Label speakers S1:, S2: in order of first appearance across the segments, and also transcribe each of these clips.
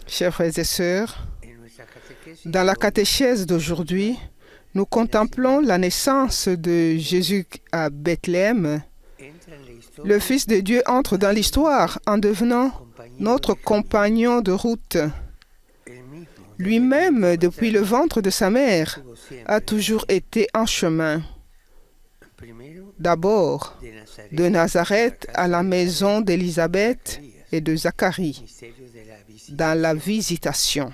S1: Chers frères et sœurs, dans la catéchèse d'aujourd'hui, nous contemplons la naissance de Jésus à Bethléem. Le Fils de Dieu entre dans l'histoire en devenant notre compagnon de route. Lui-même, depuis le ventre de sa mère, a toujours été en chemin. D'abord, de Nazareth à la maison d'Élisabeth et de Zacharie, dans la visitation.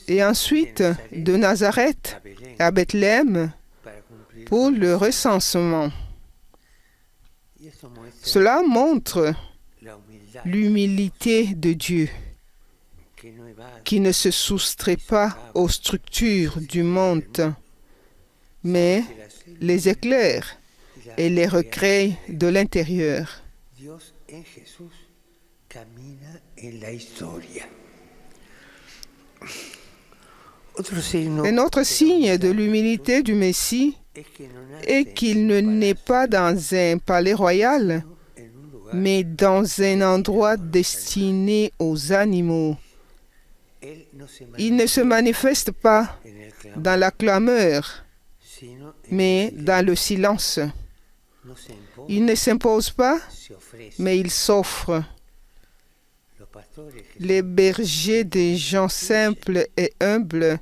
S1: Et ensuite, de Nazareth à Bethléem pour le recensement. Cela montre l'humilité de Dieu, qui ne se soustrait pas aux structures du monde, mais les éclaire et les recrée de l'intérieur. Un autre signe de l'humilité du Messie est qu'il ne naît pas dans un palais royal, mais dans un endroit destiné aux animaux. Il ne se manifeste pas dans la clameur, mais dans le silence. Il ne s'impose pas, mais il s'offre. Les bergers des gens simples et humbles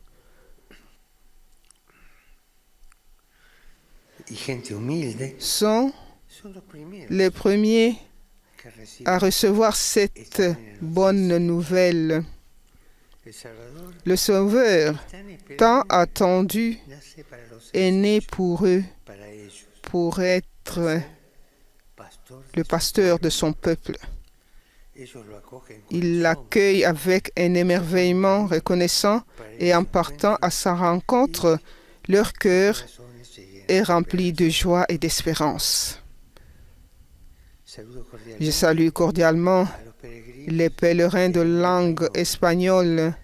S1: sont les premiers à recevoir cette bonne nouvelle. Le Sauveur, tant attendu, est né pour eux, pour être le pasteur de son peuple. Ils l'accueillent avec un émerveillement reconnaissant et en partant à sa rencontre, leur cœur est rempli de joie et d'espérance. Je salue cordialement les pèlerins de langue espagnole.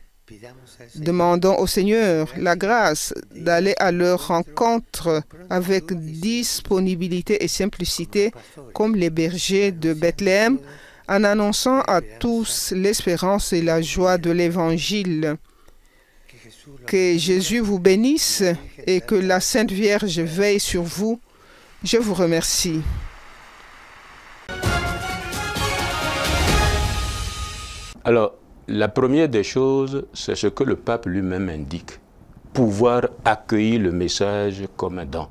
S1: Demandons au Seigneur la grâce d'aller à leur rencontre avec disponibilité et simplicité, comme les bergers de Bethléem, en annonçant à tous l'espérance et la joie de l'Évangile. Que Jésus vous bénisse et que la Sainte Vierge veille sur vous. Je vous remercie.
S2: Alors, la première des choses, c'est ce que le pape lui-même indique. Pouvoir accueillir le message comme un don.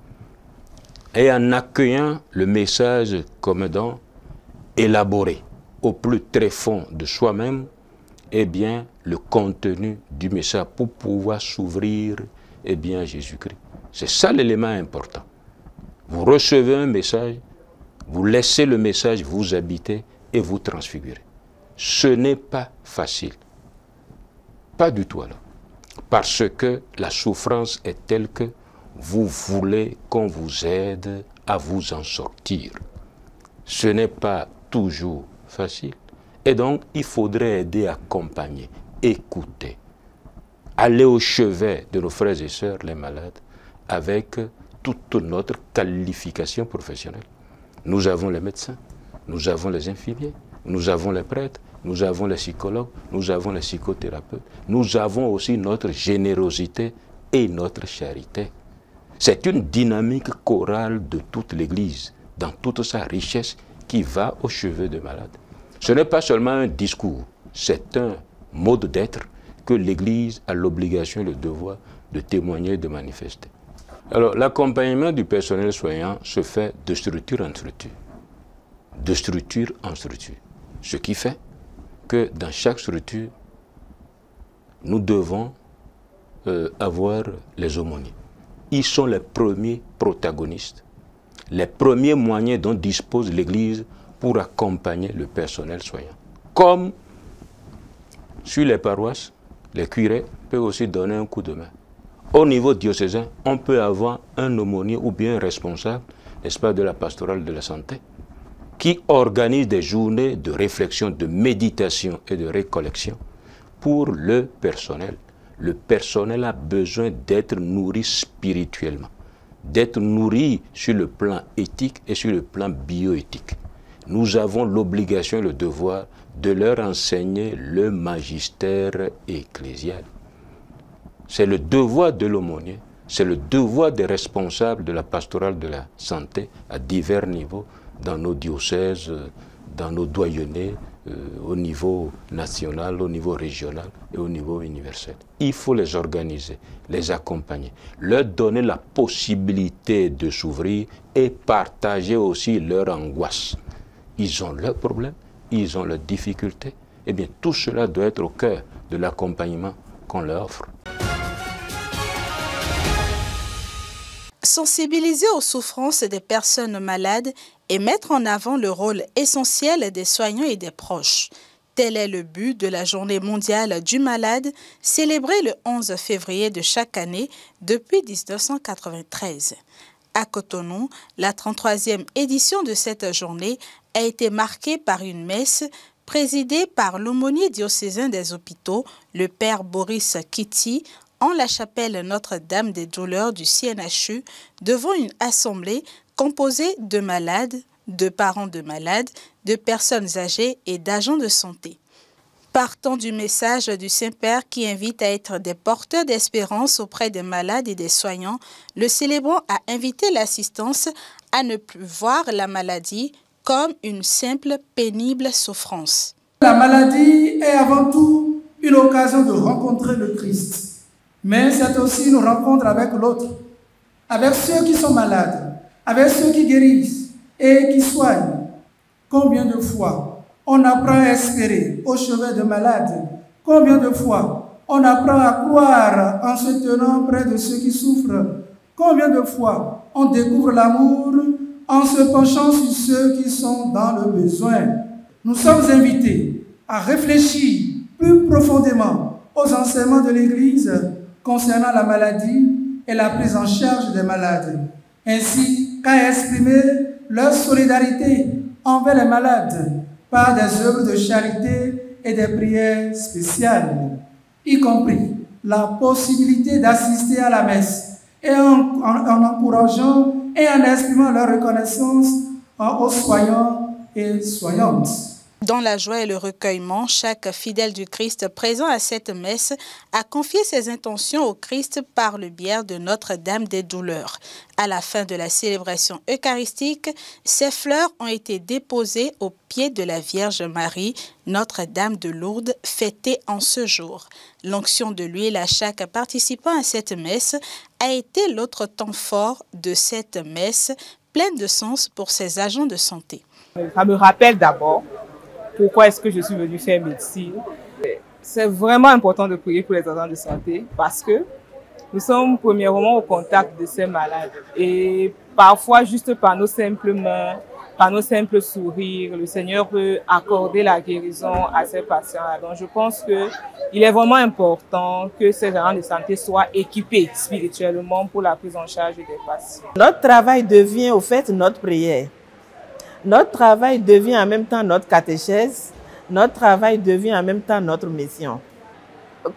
S2: Et en accueillant le message comme un don, élaborer au plus tréfonds de soi-même, eh bien, le contenu du message pour pouvoir s'ouvrir, eh bien, à Jésus-Christ. C'est ça l'élément important. Vous recevez un message, vous laissez le message vous habiter et vous transfigurer. Ce n'est pas facile. Pas du tout alors. Parce que la souffrance est telle que vous voulez qu'on vous aide à vous en sortir. Ce n'est pas toujours facile. Et donc, il faudrait aider, accompagner, écouter, aller au chevet de nos frères et sœurs, les malades, avec toute notre qualification professionnelle. Nous avons les médecins, nous avons les infirmiers, nous avons les prêtres, nous avons les psychologues, nous avons les psychothérapeutes, nous avons aussi notre générosité et notre charité. C'est une dynamique chorale de toute l'Église, dans toute sa richesse, qui va au chevet de malades. Ce n'est pas seulement un discours, c'est un mode d'être que l'Église a l'obligation et le devoir de témoigner et de manifester. Alors, l'accompagnement du personnel soignant se fait de structure en structure. De structure en structure. Ce qui fait que dans chaque structure, nous devons avoir les aumôniers. Ils sont les premiers protagonistes, les premiers moyens dont dispose l'Église pour accompagner le personnel soignant. Comme sur les paroisses, les curés peuvent aussi donner un coup de main. Au niveau diocésain, on peut avoir un aumônier ou bien un responsable, n'est-ce pas, de la pastorale de la santé, qui organise des journées de réflexion, de méditation et de récollection pour le personnel. Le personnel a besoin d'être nourri spirituellement, d'être nourri sur le plan éthique et sur le plan bioéthique. Nous avons l'obligation et le devoir de leur enseigner le magistère ecclésial. C'est le devoir de l'aumônier, c'est le devoir des responsables de la pastorale de la santé à divers niveaux, dans nos diocèses, dans nos doyennés, au niveau national, au niveau régional et au niveau universel. Il faut les organiser, les accompagner, leur donner la possibilité de s'ouvrir et partager aussi leur angoisse. Ils ont leurs problèmes, ils ont leurs difficultés. Eh bien, tout cela doit être au cœur de l'accompagnement qu'on leur offre.
S3: Sensibiliser aux souffrances des personnes malades et mettre en avant le rôle essentiel des soignants et des proches. Tel est le but de la Journée mondiale du malade, célébrée le 11 février de chaque année depuis 1993. À Cotonou, la 33e édition de cette journée a été marquée par une messe présidée par l'aumônier diocésain des hôpitaux, le père Boris Kitty, en la chapelle Notre-Dame des Douleurs du CNHU, devant une assemblée composée de malades, de parents de malades, de personnes âgées et d'agents de santé. Partant du message du Saint-Père qui invite à être des porteurs d'espérance auprès des malades et des soignants, le célébrant a invité l'assistance à ne plus voir la maladie comme une simple pénible souffrance.
S4: La maladie est avant tout une occasion de rencontrer le Christ. Mais c'est aussi une rencontre avec l'autre, avec ceux qui sont malades, avec ceux qui guérissent et qui soignent. Combien de fois on apprend à espérer au chevet de malades? Combien de fois on apprend à croire en se tenant près de ceux qui souffrent? Combien de fois on découvre l'amour en se penchant sur ceux qui sont dans le besoin? Nous sommes invités à réfléchir plus profondément aux enseignements de l'Église concernant la maladie et la prise en charge des malades, ainsi qu'à exprimer leur solidarité envers les malades par des œuvres de charité et des prières spéciales, y compris la possibilité d'assister à la messe et en encourageant et en exprimant leur reconnaissance aux soignants et soignantes.
S3: Dans la joie et le recueillement, chaque fidèle du Christ présent à cette messe a confié ses intentions au Christ par le biais de Notre-Dame des Douleurs. À la fin de la célébration eucharistique, ces fleurs ont été déposées au pied de la Vierge Marie, Notre-Dame de Lourdes, fêtée en ce jour. L'onction de l'huile à chaque participant à cette messe a été l'autre temps fort de cette messe, pleine de sens pour ses agents de santé.
S5: Ça me rappelle d'abord pourquoi est-ce que je suis venue faire médecine. C'est vraiment important de prier pour les agents de santé parce que nous sommes premièrement au contact de ces malades. Et parfois, juste par nos simples mains, par nos simples sourires, le Seigneur peut accorder la guérison à ces patients-là. Donc je pense qu'il est vraiment important que ces agents de santé soient équipés spirituellement pour la prise en charge des patients.
S6: Notre travail devient au fait notre prière. Notre travail devient en même temps notre catéchèse, notre travail devient en même temps notre mission.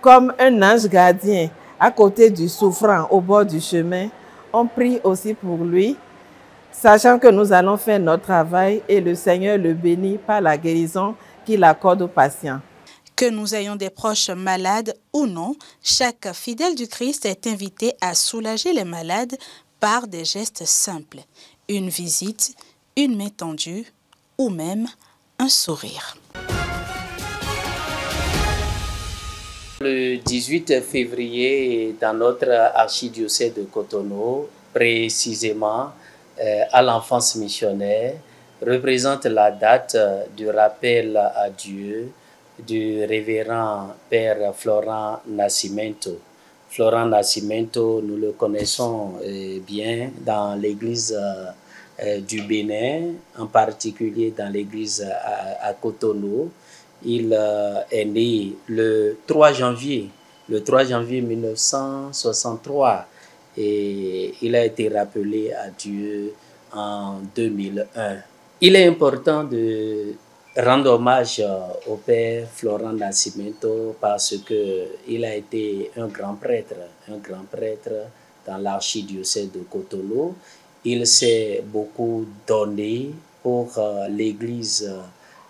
S6: Comme un ange gardien à côté du souffrant au bord du chemin, on prie aussi pour lui, sachant que nous allons faire notre travail et le Seigneur le bénit par la guérison qu'il accorde aux patients.
S3: Que nous ayons des proches malades ou non, chaque fidèle du Christ est invité à soulager les malades par des gestes simples. Une visite, une main tendue ou même un sourire.
S7: Le 18 février, dans notre archidiocèse de Cotonou, précisément à l'enfance missionnaire, représente la date du rappel à Dieu du révérend Père Florent Nascimento. Florent Nascimento, nous le connaissons bien dans l'église du Bénin, en particulier dans l'église à Cotonou. Il est né le 3 janvier 1963 et il a été rappelé à Dieu en 2001. Il est important de rendre hommage au Père Florent Nascimento parce qu'il a été un grand prêtre dans l'archidiocèse de Cotonou. Il s'est beaucoup donné pour l'Église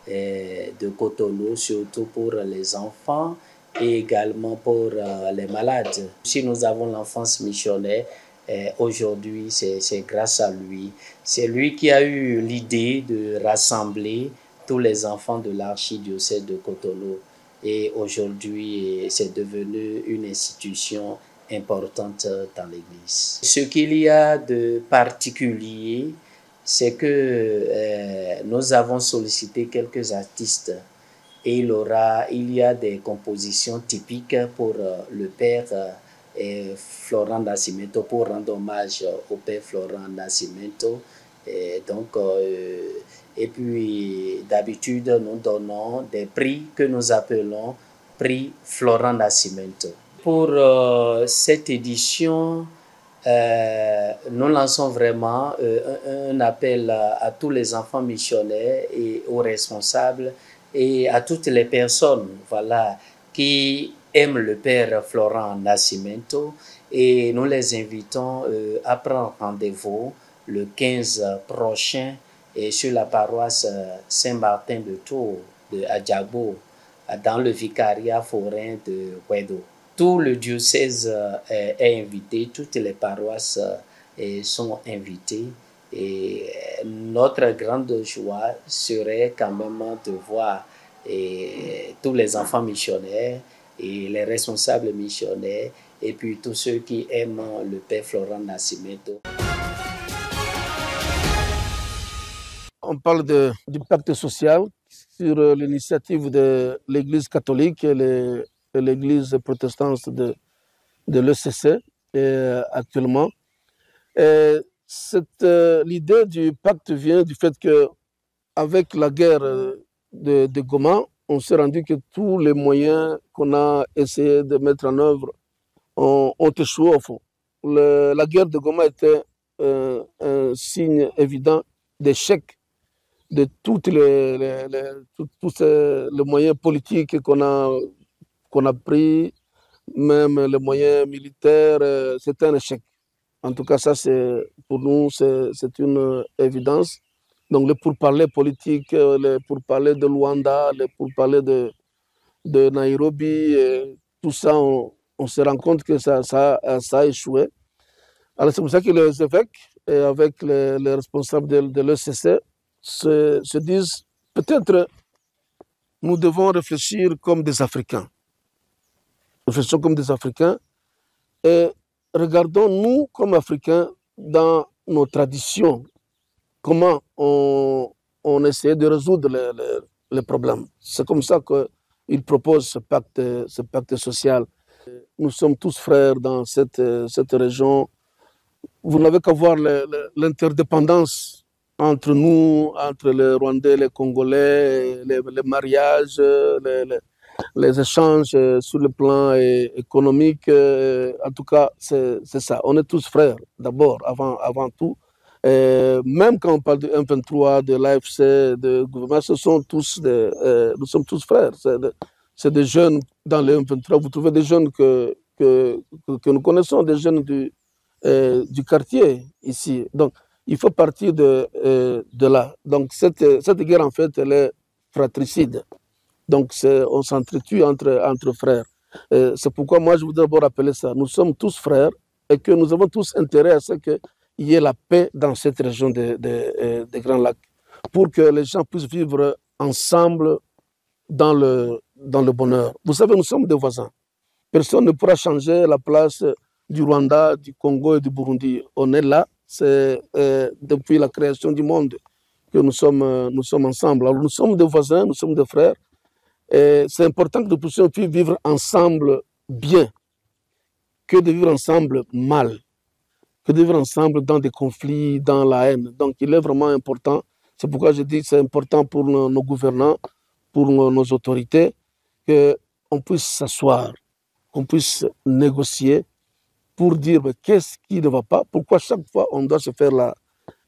S7: de Cotonou, surtout pour les enfants et également pour les malades. Si nous avons l'enfance missionnaire, aujourd'hui, c'est grâce à lui. C'est lui qui a eu l'idée de rassembler tous les enfants de l'archidiocèse de Cotonou. Et aujourd'hui, c'est devenu une institution importante dans l'Église. Ce qu'il y a de particulier, c'est que nous avons sollicité quelques artistes et il y a des compositions typiques pour le père Florent Nascimento, pour rendre hommage au père Florent Nascimento. Et puis d'habitude, nous donnons des prix que nous appelons prix Florent Nascimento. Pour cette édition, nous lançons vraiment un appel à tous les enfants missionnaires et aux responsables et à toutes les personnes qui aiment le père Florent Nascimento, et nous les invitons à prendre rendez-vous le 15 prochain et sur la paroisse Saint-Martin de Tours de Adjabo, dans le vicariat forain de Huedo. Tout le diocèse est invité, toutes les paroisses sont invitées, et notre grande joie serait quand même de voir tous les enfants missionnaires et les responsables missionnaires et puis tous ceux qui aiment le père Florent Nascimento.
S8: On parle du pacte social sur l'initiative de l'Église catholique et l'Église protestante de l'ECC actuellement. L'idée du pacte vient du fait qu'avec la guerre de Goma, on s'est rendu que tous les moyens qu'on a essayé de mettre en œuvre ont échoué au fond. La guerre de Goma était un signe évident d'échec de tous les moyens politiques qu'on a pris, même les moyens militaires, c'était un échec. En tout cas, ça, pour nous, c'est une évidence. Donc, les pourparlers politiques, les pourparlers de Luanda, les pourparlers de Nairobi, tout ça, on se rend compte que ça a échoué. Alors, c'est pour ça que les évêques, avec les responsables de l'ECC, se disent, peut-être, nous devons réfléchir comme des Africains. Réfléchissons comme des Africains et regardons, nous, comme Africains, dans nos traditions, comment on essaie de résoudre les problèmes. C'est comme ça qu'il propose ce pacte social. Nous sommes tous frères dans cette région. Vous n'avez qu'à voir l'interdépendance entre nous, entre les Rwandais, les Congolais, les mariages, les échanges sur le plan économique. En tout cas, c'est ça. On est tous frères, d'abord, avant tout. Même quand on parle de M23, de l'AFC, de gouvernement, nous sommes tous frères. C'est des jeunes dans le M23. Vous trouvez des jeunes que nous connaissons, des jeunes du quartier ici. Donc, il faut partir de là. Donc, cette guerre, en fait, elle est fratricide. Donc, on s'entretue entre frères. C'est pourquoi moi, je voudrais d'abord rappeler ça. Nous sommes tous frères et que nous avons tous intérêt à ce qu'il y ait la paix dans cette région des Grands Lacs pour que les gens puissent vivre ensemble dans le bonheur. Vous savez, nous sommes des voisins. Personne ne pourra changer la place du Rwanda, du Congo et du Burundi. On est là. C'est depuis la création du monde que nous sommes ensemble. Alors, nous sommes des voisins, nous sommes des frères. Et c'est important que nous puissions vivre ensemble bien, que de vivre ensemble mal, que de vivre ensemble dans des conflits, dans la haine. Donc, il est vraiment important. C'est pourquoi je dis que c'est important pour nos gouvernants, pour nos autorités, qu'on puisse s'asseoir, qu'on puisse négocier pour dire qu'est-ce qui ne va pas, pourquoi chaque fois on doit se faire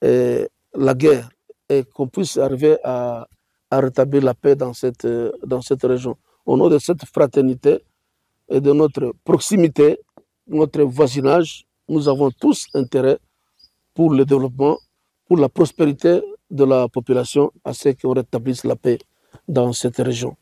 S8: la guerre et qu'on puisse arriver à rétablir la paix dans cette région. Au nom de cette fraternité et de notre proximité, notre voisinage, nous avons tous intérêt pour le développement, pour la prospérité de la population, à ce qu'on rétablisse la paix dans cette région.